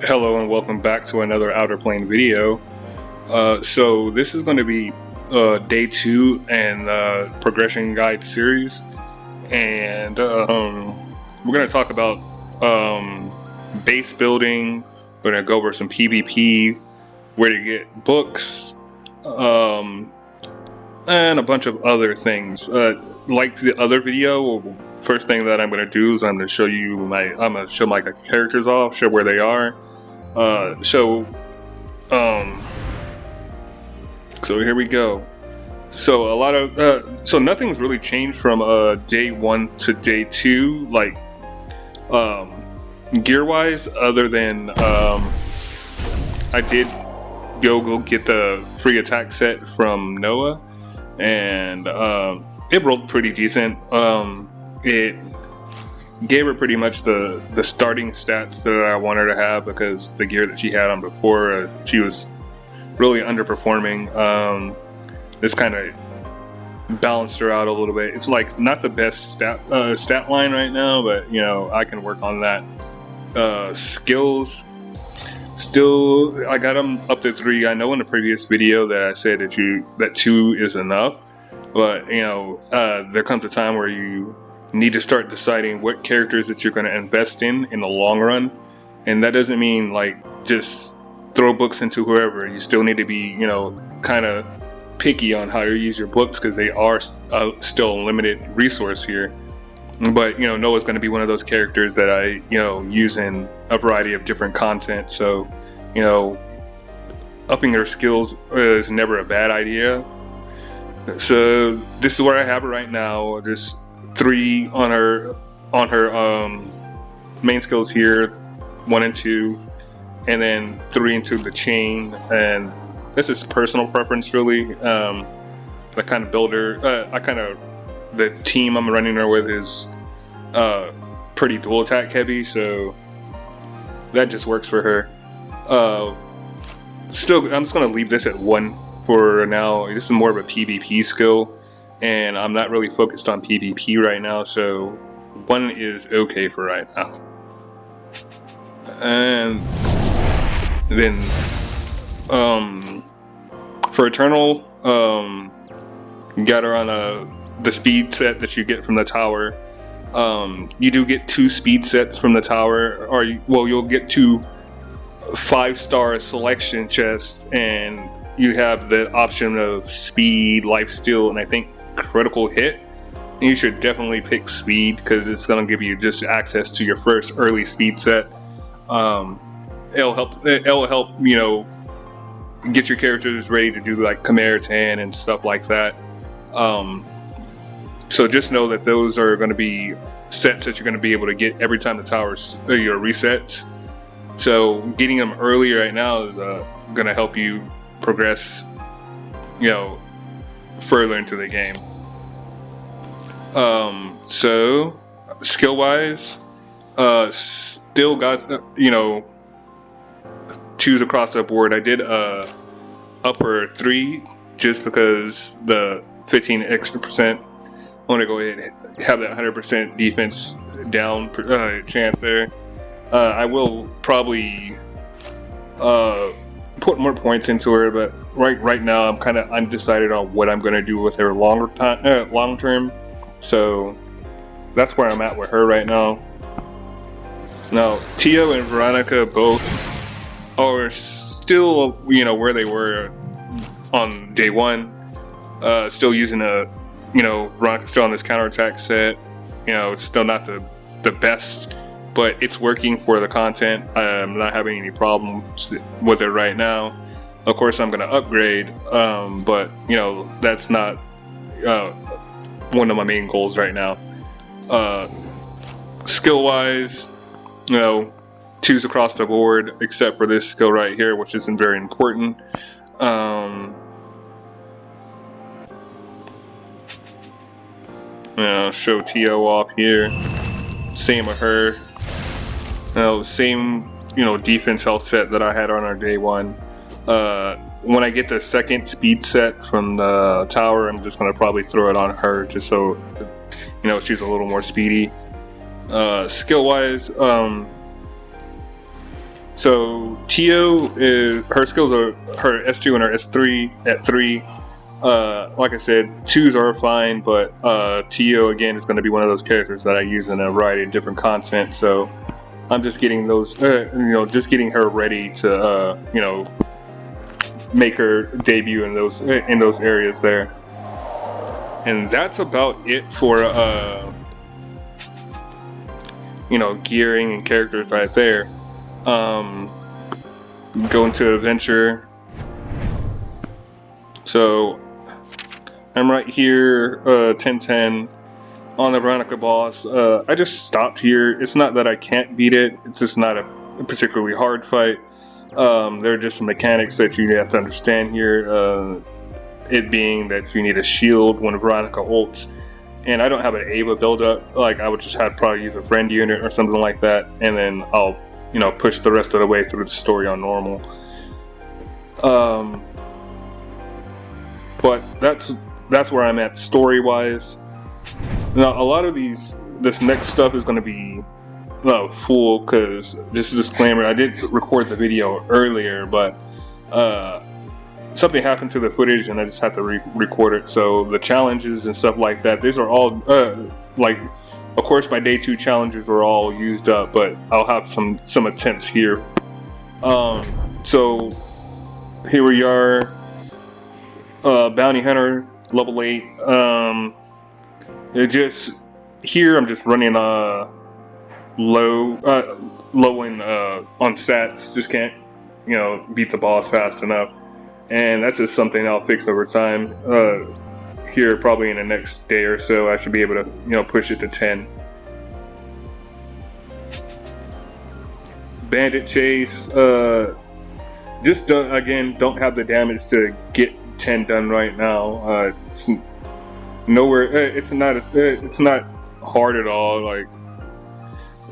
Hello and welcome back to another Outerplane video. So this is going to be day 2 and progression guide series, and we're going to talk about base building. We're going to go over some PvP, where to get books, and a bunch of other things. Like the other video, first thing that I'm going to do is I'm going to show my characters off, show where they are. So here we go. So a lot of so nothing's really changed from day 1 to day 2, like gear wise, other than I did go get the free attack set from Noah, and it rolled pretty decent. It gave her pretty much the starting stats that I wanted her to have, because the gear that she had on before, she was really underperforming. This kind of balanced her out a little bit. It's like not the best stat line right now, but you know, I can work on that. Skills, still I got them up to 3. I know in the previous video that I said that 2 is enough, but you know, there comes a time where you need to start deciding what characters that you're going to invest in the long run, and that doesn't mean like just throw books into whoever. You still need to be, you know, kind of picky on how you use your books, because they are still a limited resource here. But you know, Noah's going to be one of those characters that I, you know, use in a variety of different content, so you know, upping her skills is never a bad idea. So this is where I have her right now. Just 3 on her main skills here, 1 and 2, and then 3 into the chain. And this is personal preference, really. The kind of builder, the team I'm running her with is pretty dual attack heavy, so that just works for her. Still, I'm just gonna leave this at 1 for now. This is more of a PvP skill, and I'm not really focused on PvP right now, so 1 is okay for right now. And then for Eternal, got her on the speed set that you get from the tower. You do get 2 speed sets from the tower, or you'll get 2 5-star selection chests, and you have the option of speed, lifesteal, and I think critical hit. And you should definitely pick speed, because it's going to give you just access to your first early speed set. It'll help, you know, get your characters ready to do like Khmer Tan and stuff like that. So just know that those are going to be sets that you're going to be able to get every time the towers resets. So getting them early right now is going to help you progress, you know, further into the game. So skill wise, still got, you know, 2s across the board. I did upper 3 just because the 15 extra percent. I want to go ahead and have that 100% defense down chance there. I will probably put more points into her, but right now I'm kind of undecided on what I'm going to do with her long term. So that's where I'm at with her right now. Now Tio and Veronica both are still, you know, where they were on day 1. Still using Veronica's still on this counterattack set. You know, it's still not the best, but it's working for the content. I'm not having any problems with it right now. Of course, I'm going to upgrade, but you know, that's not one of my main goals right now. Skill wise, you know, 2s across the board, except for this skill right here, which isn't very important. Show Tio off here. Same with her. You know, same, you know, defense health set that I had on our day 1. When I get the second speed set from the tower, I'm just gonna probably throw it on her, just so, you know, she's a little more speedy. Skill wise, So Tio is her skills are her S2 and her S3 at 3. Like I said, 2s are fine, but Tio again is going to be one of those characters that I use in a variety of different content. So I'm just getting those, just getting her ready to, make her debut in those areas there. And that's about it for gearing and characters right there. Go into adventure. So I'm right here, 1010 on the Veronica boss. I just stopped here. It's not that I can't beat it. It's just not a particularly hard fight. There are just some mechanics that you have to understand here. It being that you need a shield when Veronica ults, and I don't have an Ava build-up. Like, I would just have to probably use a friend unit or something like that, and then I'll push the rest of the way through the story on normal. But that's where I'm at story-wise. Now, a lot of this next stuff is going to be full, because this is a disclaimer. I did record the video earlier, but something happened to the footage and I just had to record it. So the challenges and stuff like that, these are all of course my day 2 challenges were all used up, but I'll have some attempts here. So here we are, bounty hunter level 8. I'm just running low on stats. Just can't beat the boss fast enough. And that's just something I'll fix over time. Here, probably in the next day or so, I should be able to, push it to 10. Bandit chase. Just don't have the damage to get 10 done right now. It's nowhere. It's not hard at all. Like,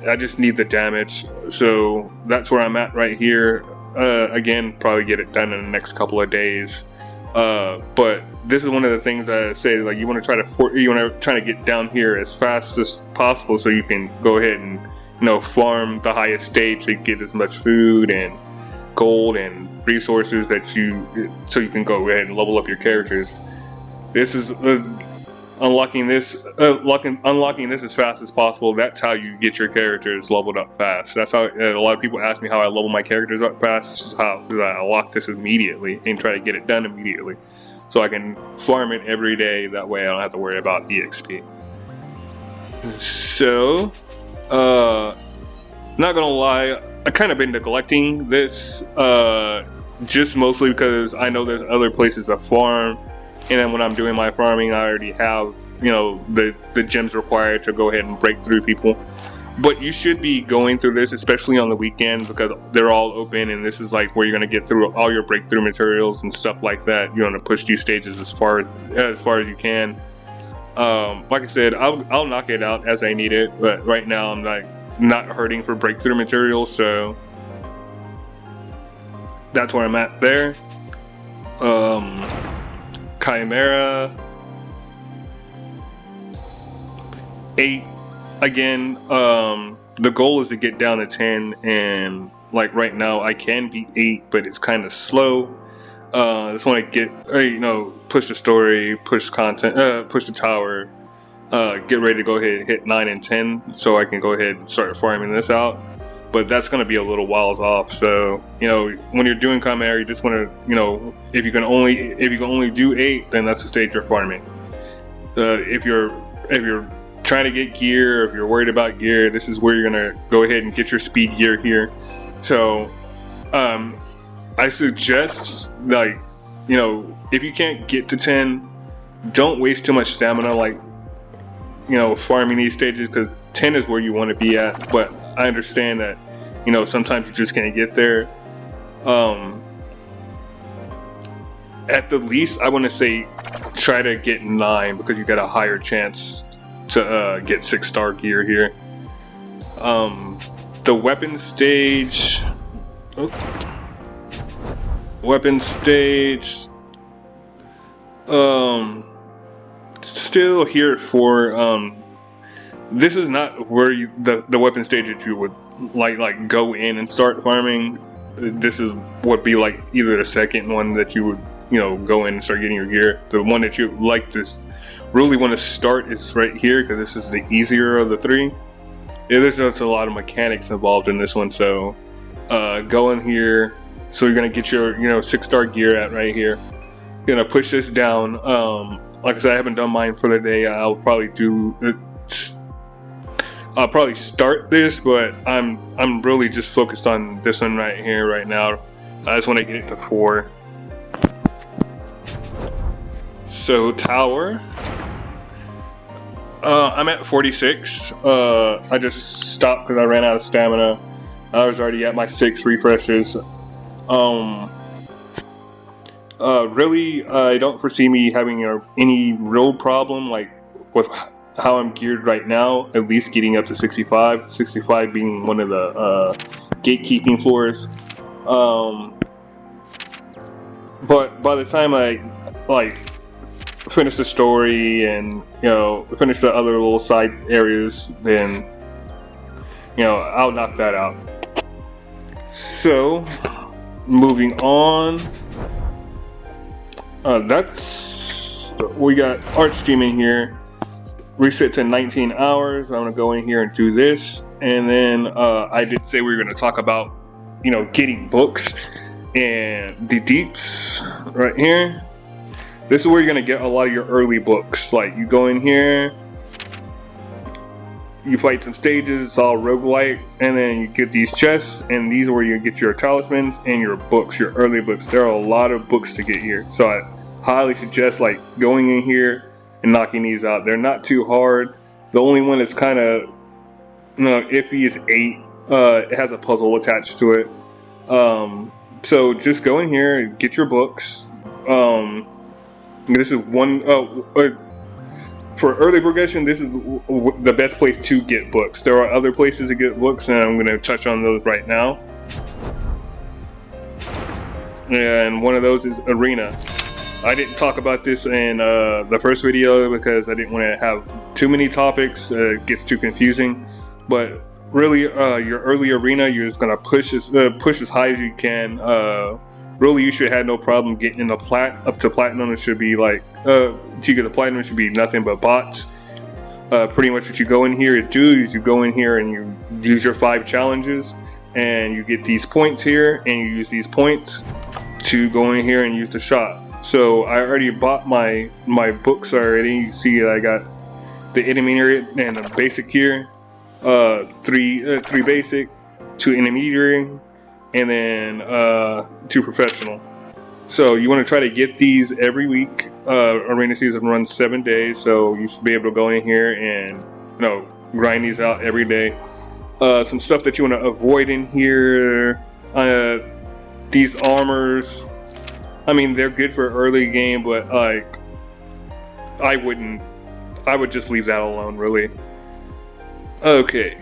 I just need the damage. So that's where I'm at right here. Again, probably get it done in the next couple of days. But this is one of the things I say, like, you want to try to get down here as fast as possible, so you can go ahead and farm the highest stage to get as much food and gold and resources so you can go ahead and level up your characters. This is unlocking this as fast as possible. That's how you get your characters leveled up fast. That's how a lot of people ask me how I level my characters up fast. This is how I unlock this immediately and try to get it done immediately, so I can farm it every day. That way I don't have to worry about EXP. So, not gonna lie, I kind of been neglecting this, just mostly because I know there's other places to farm. And then when I'm doing my farming, I already have, the gems required to go ahead and break through people. But you should be going through this, especially on the weekend, because they're all open, and this is like where you're going to get through all your breakthrough materials and stuff like that. You want to push these stages as far as you can. Like I said, I'll knock it out as I need it, but right now I'm not hurting for breakthrough materials, so that's where I'm at there. Chimera 8 again. The goal is to get down to 10, and like right now I can beat 8, but it's kind of slow. Just want to get push the story, push content, push the tower, get ready to go ahead and hit 9 and 10, so I can go ahead and start farming this out. But that's going to be a little whiles off. So when you're doing Chimera, you just want to if you can only do 8, then that's the stage you're farming. If you're trying to get gear, if you're worried about gear, this is where you're going to go ahead and get your speed gear here. So I suggest, if you can't get to 10, don't waste too much stamina farming these stages, because 10 is where you want to be at. But I understand that sometimes you just can't get there. At the least, I want to say try to get 9, because you got a higher chance to get 6-star gear here. The weapon stage. Still here for this is not where the weapon stage that you would like go in and start farming, this is would be like either the second one that you would, you know, go in and start getting your gear. The one that you like to really want to start is right here, because this is the easier of the three. Yeah, there's just a lot of mechanics involved in this one, so go in here. So you're gonna get your, you know, 6-star gear at right here. You're gonna push this down. Like I said, I haven't done mine for the day. I'll probably start this, but I'm really just focused on this one right here right now. I just want to get it to 4. So tower, I'm at 46. I just stopped because I ran out of stamina. I was already at my 6 refreshes. Really, I don't foresee me having any real problem like with how I'm geared right now, at least getting up to 65. 65 being one of the gatekeeping floors. But by the time I finish the story and, you know, finish the other little side areas, then, you know, I'll knock that out. So moving on, we got Archstream in here. Reset to 19 hours. I'm gonna go in here and do this, and then I did say we were gonna talk about, you know, getting books and the deeps right here. This is where you're gonna get a lot of your early books. Like, you go in here, you fight some stages, it's all roguelike, and then you get these chests, and these are where you get your talismans and your books, your early books. There are a lot of books to get here, so I highly suggest like going in here and knocking these out. They're not too hard. The only one that's kind of, you know, iffy is 8. It has a puzzle attached to it. So just go in here and get your books. This is one for early progression. This is the best place to get books. There are other places to get books, and I'm going to touch on those right now. And one of those is Arena. I didn't talk about this in the first video because I didn't want to have too many topics. It gets too confusing. But really, your early Arena, you're just gonna push as high as you can. Really, you should have no problem getting in the up to platinum. It should be like to get the platinum, it should be nothing but bots. Pretty much what you go in here to do is you go in here and you use your 5 challenges, and you get these points here, and you use these points to go in here and use the shop. So I already bought my books already. You see I got the intermediate and the basic here. 3 basic, 2 intermediary, and then 2 professional. So you want to try to get these every week. Arena season runs 7 days, so you should be able to go in here and, you know, grind these out every day. Some stuff that you want to avoid in here. These armors. I mean, they're good for early game, but like, I would just leave that alone, really. Okay,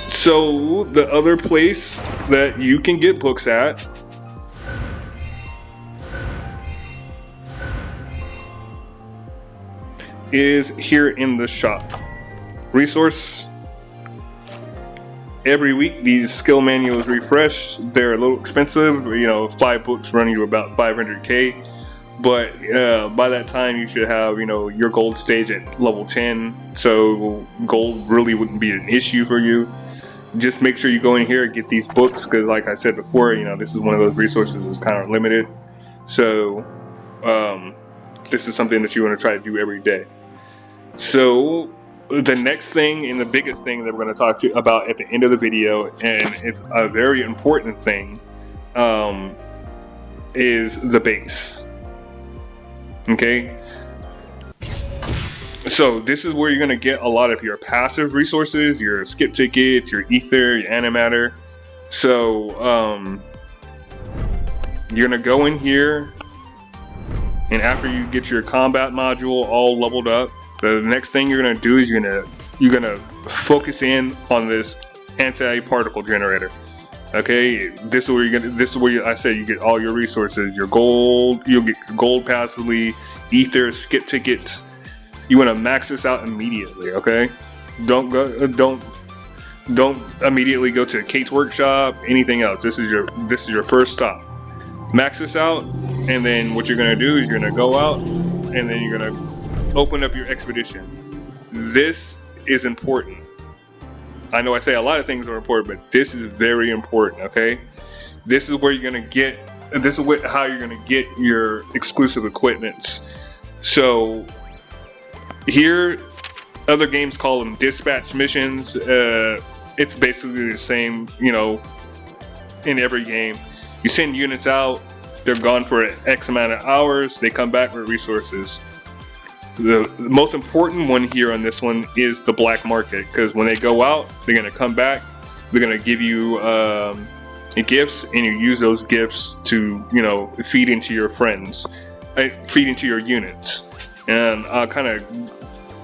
so the other place that you can get books at is here in the shop. Resource. Every week these skill manuals refresh. They're a little expensive, you know, 5 books run you about 500k, but by that time you should have, you know, your gold stage at level 10, so gold really wouldn't be an issue for you. Just make sure you go in here and get these books, because like I said before, you know, this is one of those resources that's kind of limited. So this is something that you want to try to do every day. So the next thing, and the biggest thing that we're going to talk to you about at the end of the video, and it's a very important thing, is the base. Okay, so this is where you're going to get a lot of your passive resources, your skip tickets, your ether, your animatter. So you're going to go in here, and after you get your combat module all leveled up, the next thing you're gonna do is you're gonna focus in on this anti-particle generator. Okay, this is where I said you get all your resources, your gold. You'll get gold passively, ether, skip tickets. You want to max this out immediately. Okay, don't don't immediately go to Kate's workshop, anything else. This is your first stop. Max this out, and then what you're gonna do is you're gonna go out, and then you're gonna open up your expedition. This is important. I know I say a lot of things are important, but this is very important. Okay, this is where you're gonna get. This is how you're gonna get your exclusive equipments. So here, other games call them dispatch missions. It's basically the same, you know, in every game. You send units out, they're gone for X amount of hours, they come back with resources. The most important one here on this one is the black market, because when they go out, they're going to come back, they're going to give you gifts, and you use those gifts to, you know, feed into your friends, feed into your units. And I'll kind of,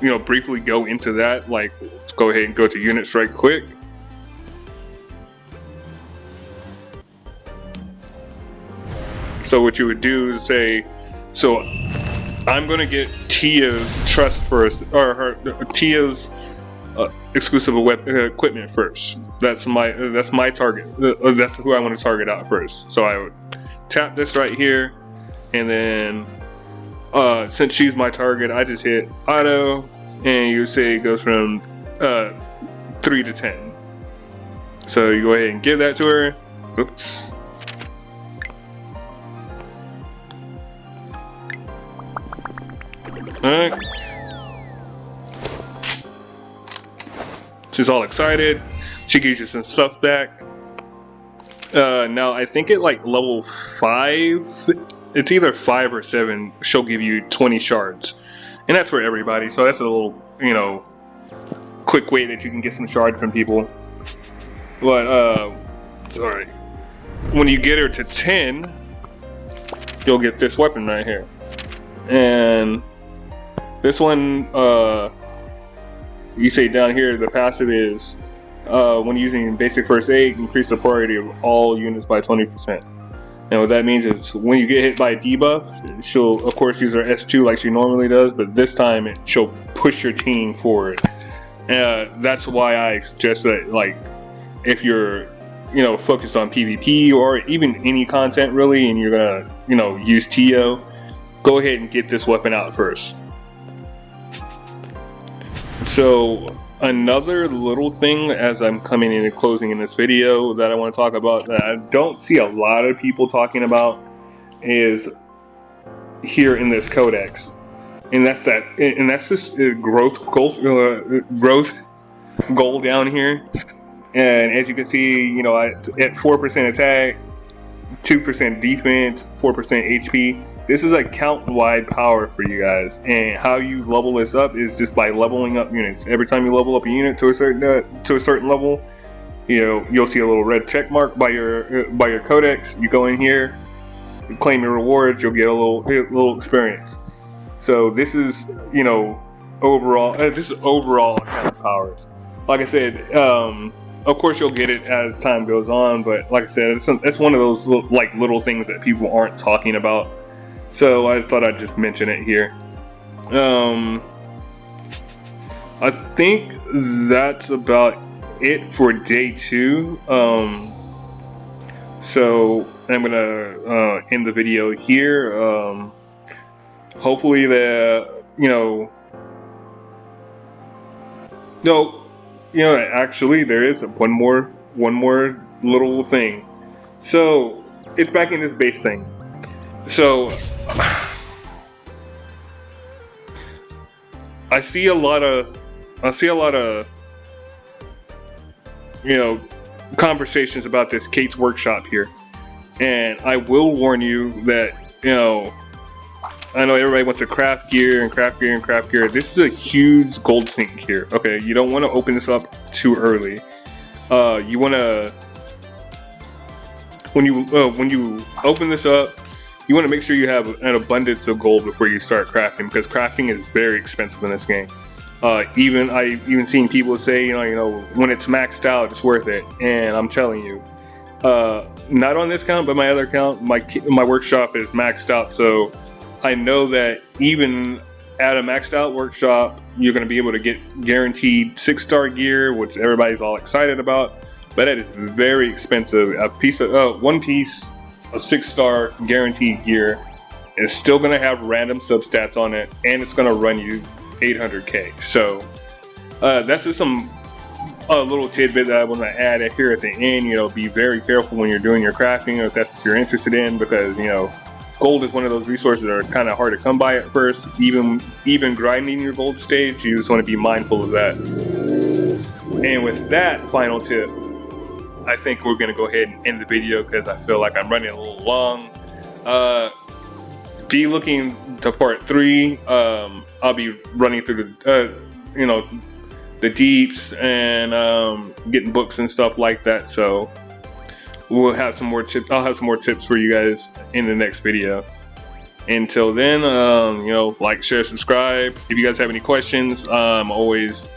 you know, briefly go into that. Like, let's go ahead and go to units right quick. So what you would do is say, so I'm going to get Tia's trust first, or Tia's exclusive equipment first. That's my target. That's who I want to target out first. So I would tap this right here, and then since she's my target, I just hit auto, and you say it goes from 3 to 10. So you go ahead and give that to her. Oops. Alright. She's all excited. She gives you some stuff back. Now I think at like level 5, it's either 5 or 7, she'll give you 20 shards. And that's for everybody, so that's a little, you know, quick way that you can get some shards from people. But, sorry. When you get her to 10, you'll get this weapon right here. And this one, you say down here, the passive is, when using basic first aid, increase the priority of all units by 20%. And what that means is when you get hit by a debuff, she'll of course use her S2 like she normally does, but this time she'll push your team forward. That's why I suggest that, like, if you're, you know, focused on PvP or even any content really, and you're gonna, you know, use TO, go ahead and get this weapon out first. So another little thing as I'm coming in and closing in this video that I want to talk about that I don't see a lot of people talking about is here in this codex, and that's this growth goal down here. And as you can see, you know, at 4% attack, 2% defense, 4% HP. This is a count-wide power for you guys, and how you level this up is just by leveling up units. Every time you level up a unit to a certain level, you know, you'll see a little red check mark by your codex. You go in here, you claim your rewards, you'll get a little experience. So this is, you know, overall kind of powers. Like I said, of course you'll get it as time goes on, but like I said, it's one of those little things that people aren't talking about. So I thought I'd just mention it here. I think that's about it for day 2. So I'm gonna end the video here. Hopefully actually there is one more little thing. So it's back in this base thing. So I see a lot of you know, conversations about this Kate's workshop here, and I will warn you that, you know, I know everybody wants to craft gear. This is a huge gold sink here. Okay, you don't want to open this up too early. You want to, when you open this up, you want to make sure you have an abundance of gold before you start crafting, because crafting is very expensive in this game. I've even seen people say, you know, when it's maxed out, it's worth it. And I'm telling you, not on this count, but my other count, my workshop is maxed out. So I know that even at a maxed out workshop, you're going to be able to get guaranteed 6-star gear, which everybody's all excited about. But that is very expensive. One piece of 6-star guaranteed gear is still going to have random substats on it, and it's going to run you 800k. So that's just some little tidbit that I want to add here at the end. You know, be very careful when you're doing your crafting, if that's what you're interested in, because you know, gold is one of those resources that are kind of hard to come by at first. Even grinding your gold stage, you just want to be mindful of that. And with that final tip, I think we're going to go ahead and end the video because I feel like I'm running a little long. Be looking to part 3. I'll be running through the the deeps and getting books and stuff like that. So we'll have some more tips. I'll have some more tips for you guys in the next video. Until then, like, share, subscribe. If you guys have any questions, I'm always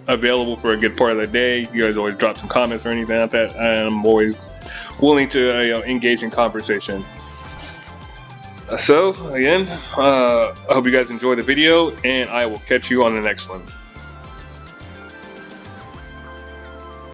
available for a good part of the day. You guys always drop some comments or anything like that. I'm always willing to engage in conversation. So again, I hope you guys enjoy the video, and I will catch you on the next one.